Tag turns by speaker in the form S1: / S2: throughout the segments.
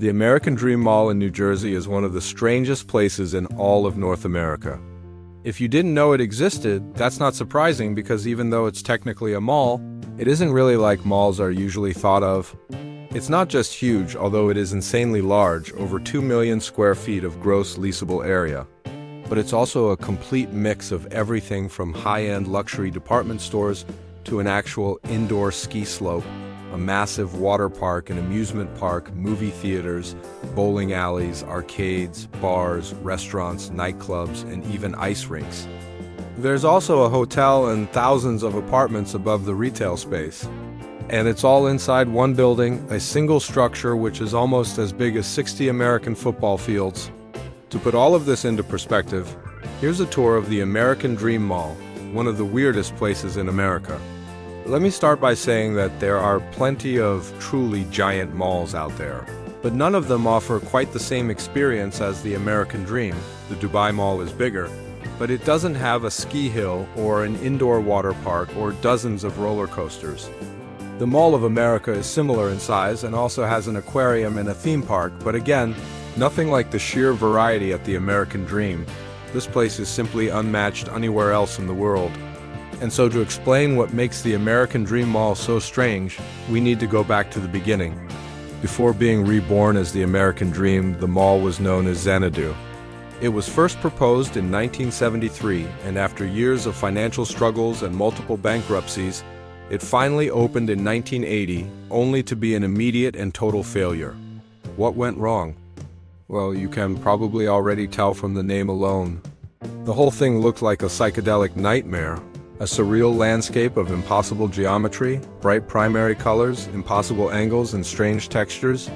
S1: The American Dream Mall in New Jersey is one of the strangest places in all of North America. If you didn't know it existed, that's not surprising because even though it's technically a mall, it isn't really like malls are usually thought of. It's not just huge, although it is insanely large, over 2 million square feet of gross leasable area. But it's also a complete mix of everything from high-end luxury department stores to an actual indoor ski slope, a massive water park, an amusement park, movie theaters, bowling alleys, arcades, bars, restaurants, nightclubs, and even ice rinks. There's also a hotel and thousands of apartments above the retail space. And it's all inside one building, a single structure which is almost as big as 60 American football fields. To put all of this into perspective, here's a tour of the American Dream Mall, one of the weirdest places in America. Let me start by saying that there are plenty of truly giant malls out there, but none of them offer quite the same experience as the American Dream. The Dubai Mall is bigger, but it doesn't have a ski hill or an indoor water park or dozens of roller coasters. The Mall of America is similar in size and also has an aquarium and a theme park, but again, nothing like the sheer variety at the American Dream. This place is simply unmatched anywhere else in the world. And so to explain what makes the American Dream Mall so strange, we need to go back to the beginning. Before being reborn as the American Dream, the mall was known as Xanadu. It was first proposed in 1973, and after years of financial struggles and multiple bankruptcies, it finally opened in 1980, only to be an immediate and total failure. What went wrong? Well, you can probably already tell from the name alone. The whole thing looked like a psychedelic nightmare. A surreal landscape of impossible geometry, bright primary colors, impossible angles, and strange textures.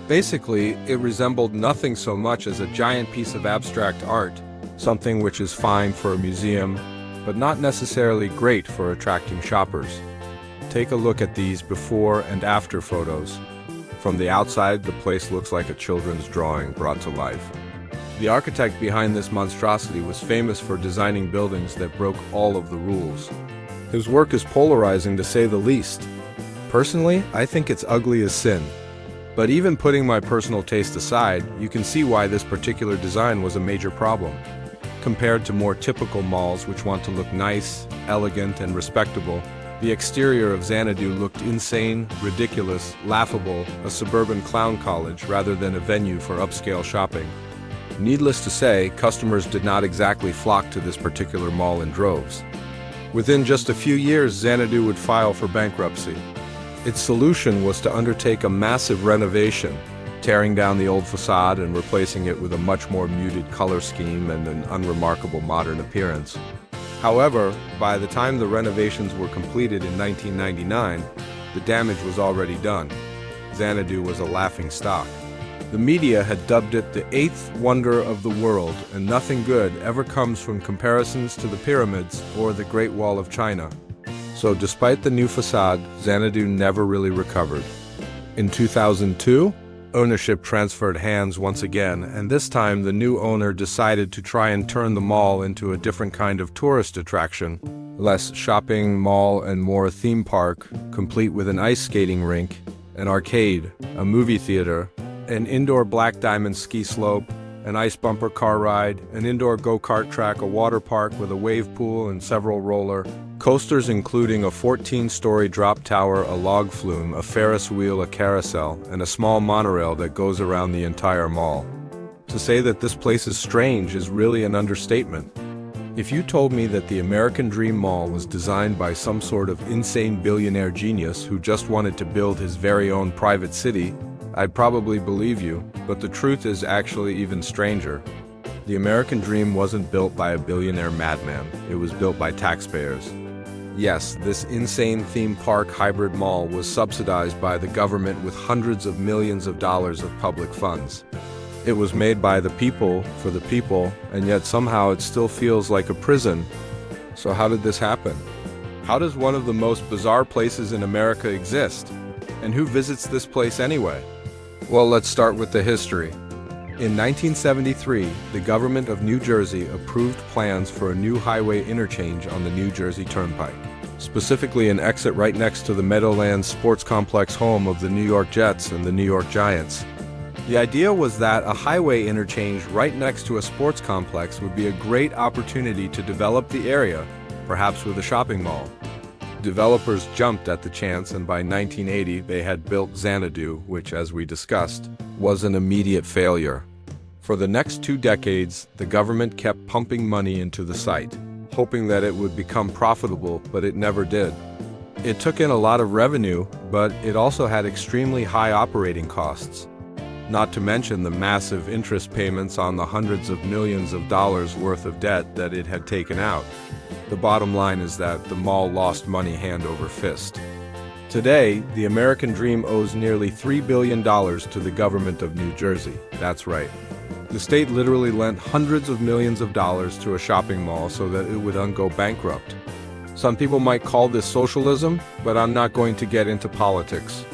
S1: Basically, it resembled nothing so much as a giant piece of abstract art, something which is fine for a museum, but not necessarily great for attracting shoppers. Take a look at these before and after photos. From the outside, the place looks like a children's drawing brought to life. The architect behind this monstrosity was famous for designing buildings that broke all of the rules. His work is polarizing to say the least. Personally, I think it's ugly as sin. But even putting my personal taste aside, you can see why this particular design was a major problem. Compared to more typical malls which want to look nice, elegant, and respectable, the exterior of Xanadu looked insane, ridiculous, laughable, a suburban clown college rather than a venue for upscale shopping. Needless to say, customers did not exactly flock to this particular mall in droves. Within just a few years, Xanadu would file for bankruptcy. Its solution was to undertake a massive renovation, tearing down the old facade and replacing it with a much more muted color scheme and an unremarkable modern appearance. However, by the time the renovations were completed in 1999, the damage was already done. Xanadu was a laughing stock. The media had dubbed it the eighth wonder of the world, and nothing good ever comes from comparisons to the pyramids or the Great Wall of China. So despite the new facade, Xanadu never really recovered. In 2002, ownership transferred hands once again, and this time the new owner decided to try and turn the mall into a different kind of tourist attraction. Less shopping mall and more theme park, complete with an ice skating rink, an arcade, a movie theater, an indoor black diamond ski slope, an ice bumper car ride, an indoor go-kart track, a water park with a wave pool and several roller coasters including a 14-story drop tower, a log flume, a Ferris wheel, a carousel, and a small monorail that goes around the entire mall. To say that this place is strange is really an understatement. If you told me that the American Dream Mall was designed by some sort of insane billionaire genius who just wanted to build his very own private city, I'd probably believe you, but the truth is actually even stranger. The American Dream wasn't built by a billionaire madman, it was built by taxpayers. Yes, this insane theme park hybrid mall was subsidized by the government with hundreds of millions of dollars of public funds. It was made by the people, for the people, and yet somehow it still feels like a prison. So how did this happen? How does one of the most bizarre places in America exist? And who visits this place anyway? Well, let's start with the history. In 1973, the government of New Jersey approved plans for a new highway interchange on the New Jersey Turnpike, specifically an exit right next to the Meadowlands Sports Complex, home of the New York Jets and the New York Giants. The idea was that a highway interchange right next to a sports complex would be a great opportunity to develop the area, perhaps with a shopping mall. Developers jumped at the chance, and by 1980 they had built Xanadu, which, as we discussed, was an immediate failure. For the next 2 decades, the government kept pumping money into the site, hoping that it would become profitable, but it never did. It took in a lot of revenue, but it also had extremely high operating costs. Not to mention the massive interest payments on the hundreds of millions of dollars worth of debt that it had taken out. The bottom line is that the mall lost money hand over fist. Today, the American dream owes nearly $3 billion to the government of New Jersey. That's right. The state literally lent hundreds of millions of dollars to a shopping mall so that it wouldn't go bankrupt. Some people might call this socialism, but I'm not going to get into politics.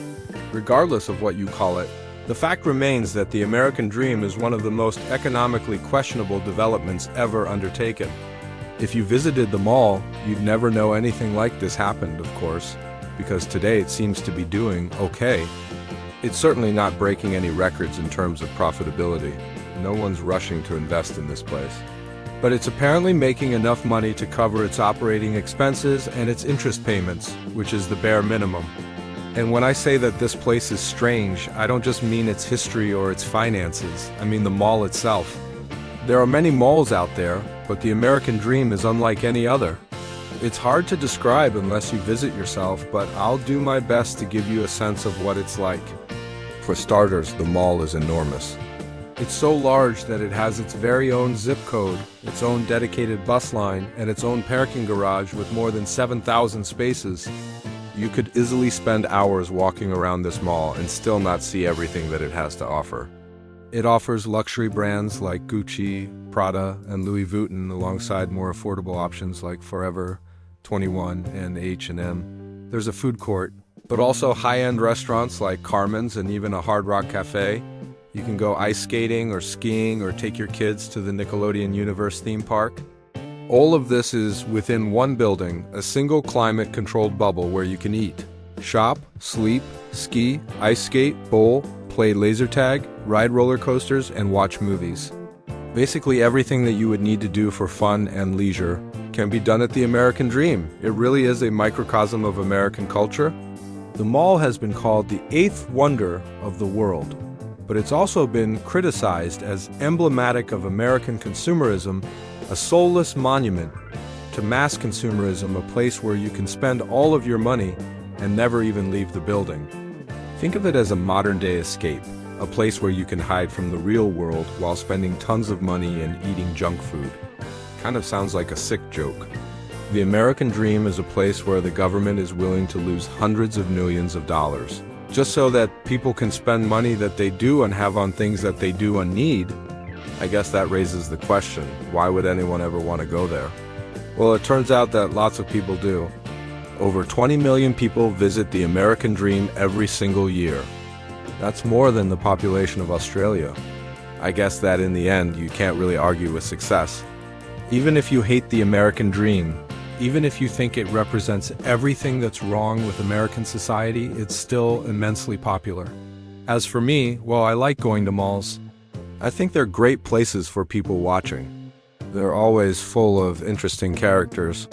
S1: Regardless of what you call it, the fact remains that the American dream is one of the most economically questionable developments ever undertaken. If you visited the mall, you'd never know anything like this happened, of course, because today it seems to be doing okay. It's certainly not breaking any records in terms of profitability. No one's rushing to invest in this place. But it's apparently making enough money to cover its operating expenses and its interest payments, which is the bare minimum. And when I say that this place is strange, I don't just mean its history or its finances. I mean the mall itself. There are many malls out there, but the American dream is unlike any other. It's hard to describe unless you visit yourself, but I'll do my best to give you a sense of what it's like. For starters, the mall is enormous. It's so large that it has its very own zip code, its own dedicated bus line, and its own parking garage with more than 7,000 spaces. You could easily spend hours walking around this mall and still not see everything that it has to offer. It offers luxury brands like Gucci, Prada, and Louis Vuitton alongside more affordable options like Forever 21 and H&M. There's a food court, but also high-end restaurants like Carmen's and even a Hard Rock Cafe. You can go ice skating or skiing or take your kids to the Nickelodeon Universe theme park. All of this is within one building, a single climate-controlled bubble where you can eat, shop, sleep, ski, ice skate, bowl, play laser tag, ride roller coasters, and watch movies. Basically everything that you would need to do for fun and leisure can be done at the American dream. It really is a microcosm of American culture. The mall has been called the 8th wonder of the world, but it's also been criticized as emblematic of American consumerism, a soulless monument to mass consumerism, a place where you can spend all of your money and never even leave the building. Think of it as a modern-day escape, a place where you can hide from the real world while spending tons of money and eating junk food. Kind of sounds like a sick joke. The American dream is a place where the government is willing to lose hundreds of millions of dollars, just so that people can spend money that they do and have on things that they do and need. I guess that raises the question, why would anyone ever want to go there? Well, it turns out that lots of people do. Over 20 million people visit the American dream every single year. That's more than the population of Australia. I guess that in the end, you can't really argue with success. Even if you hate the American dream, even if you think it represents everything that's wrong with American society, it's still immensely popular. As for me, well, I like going to malls. I think they're great places for people watching. They're always full of interesting characters.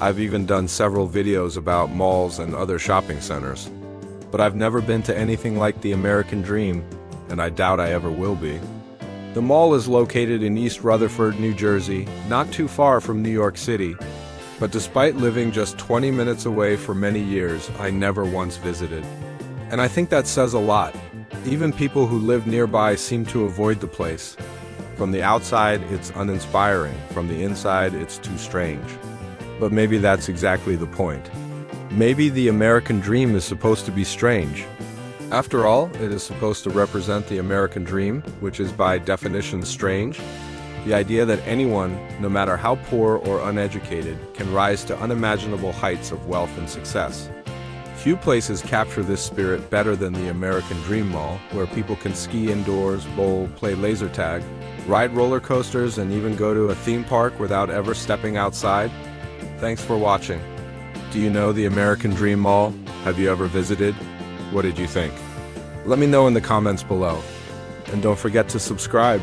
S1: I've even done several videos about malls and other shopping centers. But I've never been to anything like the American dream, and I doubt I ever will be. The mall is located in East Rutherford, New Jersey, not too far from New York City. But despite living just 20 minutes away for many years, I never once visited. And I think that says a lot. Even people who live nearby seem to avoid the place. From the outside, it's uninspiring. From the inside, it's too strange. But maybe that's exactly the point. Maybe the American dream is supposed to be strange. After all, it is supposed to represent the American dream, which is by definition strange. The idea that anyone, no matter how poor or uneducated, can rise to unimaginable heights of wealth and success. Few places capture this spirit better than the American Dream Mall, where people can ski indoors, bowl, play laser tag, ride roller coasters, and even go to a theme park without ever stepping outside. Thanks for watching. Do you know the American Dream Mall? Have you ever visited? What did you think? Let me know in the comments below. and don't forget to subscribe.